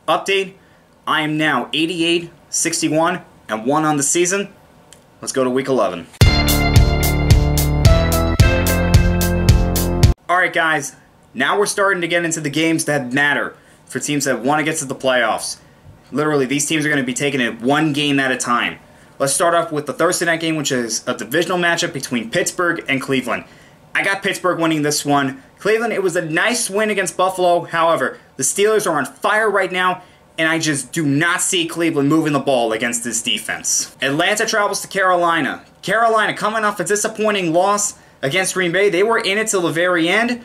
Update, I am now 88, 61, and 1 on the season. Let's go to week 11. Alright guys, now we're starting to get into the games that matter for teams that want to get to the playoffs. Literally, these teams are going to be taking it one game at a time. Let's start off with the Thursday night game, which is a divisional matchup between Pittsburgh and Cleveland. I got Pittsburgh winning this one. Cleveland, it was a nice win against Buffalo. However, the Steelers are on fire right now, and I just do not see Cleveland moving the ball against this defense. Atlanta travels to Carolina. Carolina coming off a disappointing loss against Green Bay. They were in it till the very end.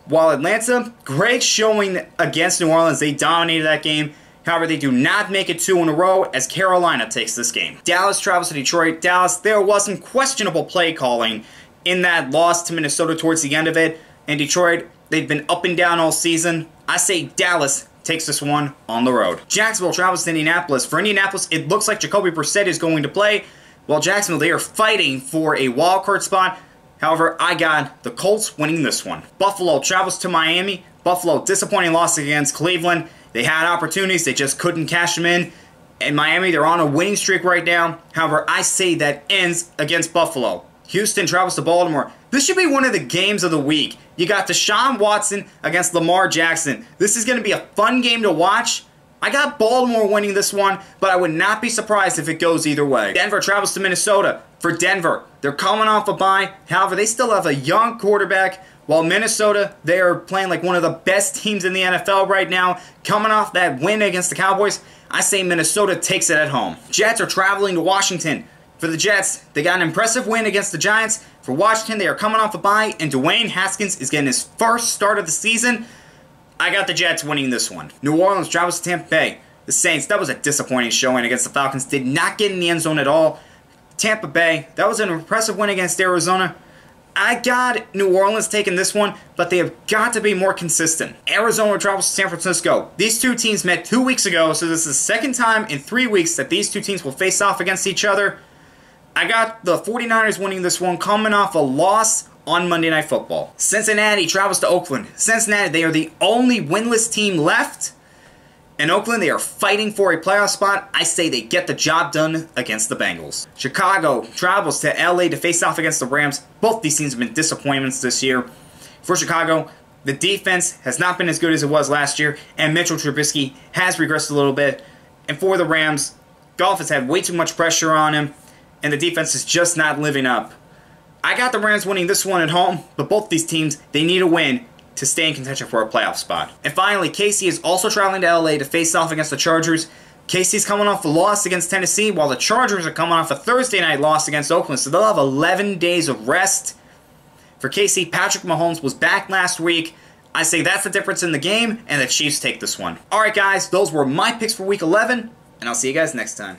While Atlanta, great showing against New Orleans. They dominated that game. However, they do not make it 2 in a row as Carolina takes this game. Dallas travels to Detroit. Dallas, there was some questionable play calling in that loss to Minnesota towards the end of it. And Detroit, they've been up and down all season. I say Dallas takes this one on the road. Jacksonville travels to Indianapolis. For Indianapolis, it looks like Jacoby Brissett is going to play. While Jacksonville, they are fighting for a wildcard spot. However, I got the Colts winning this one. Buffalo travels to Miami. Buffalo, disappointing loss against Cleveland. They had opportunities, they just couldn't cash them in. In Miami, they're on a winning streak right now. However, I say that ends against Buffalo. Houston travels to Baltimore. This should be one of the games of the week. You got Deshaun Watson against Lamar Jackson. This is going to be a fun game to watch. I got Baltimore winning this one, but I would not be surprised if it goes either way. Denver travels to Minnesota. For Denver, they're coming off a bye. However, they still have a young quarterback. While Minnesota, they are playing like one of the best teams in the NFL right now. Coming off that win against the Cowboys, I say Minnesota takes it at home. Jets are traveling to Washington. For the Jets, they got an impressive win against the Giants. For Washington, they are coming off a bye, and Dwayne Haskins is getting his first start of the season. I got the Jets winning this one. New Orleans travels to Tampa Bay. The Saints, that was a disappointing showing against the Falcons. Did not get in the end zone at all. Tampa Bay, that was an impressive win against Arizona. I got New Orleans taking this one, but they have got to be more consistent. Arizona travels to San Francisco. These two teams met 2 weeks ago, so this is the second time in 3 weeks that these two teams will face off against each other. I got the 49ers winning this one, coming off a loss on Monday Night Football. Cincinnati travels to Oakland. Cincinnati, they are the only winless team left. In Oakland, they are fighting for a playoff spot. I say they get the job done against the Bengals. Chicago travels to LA to face off against the Rams. Both these teams have been disappointments this year. For Chicago, the defense has not been as good as it was last year, and Mitchell Trubisky has regressed a little bit. And for the Rams, Goff has had way too much pressure on him, and the defense is just not living up. I got the Rams winning this one at home, but both these teams, they need a win to stay in contention for a playoff spot. And finally, KC is also traveling to LA to face off against the Chargers. KC's coming off a loss against Tennessee, while the Chargers are coming off a Thursday night loss against Oakland, so they'll have 11 days of rest. For KC, Patrick Mahomes was back last week. I say that's the difference in the game, and the Chiefs take this one. Alright guys, those were my picks for Week 11, and I'll see you guys next time.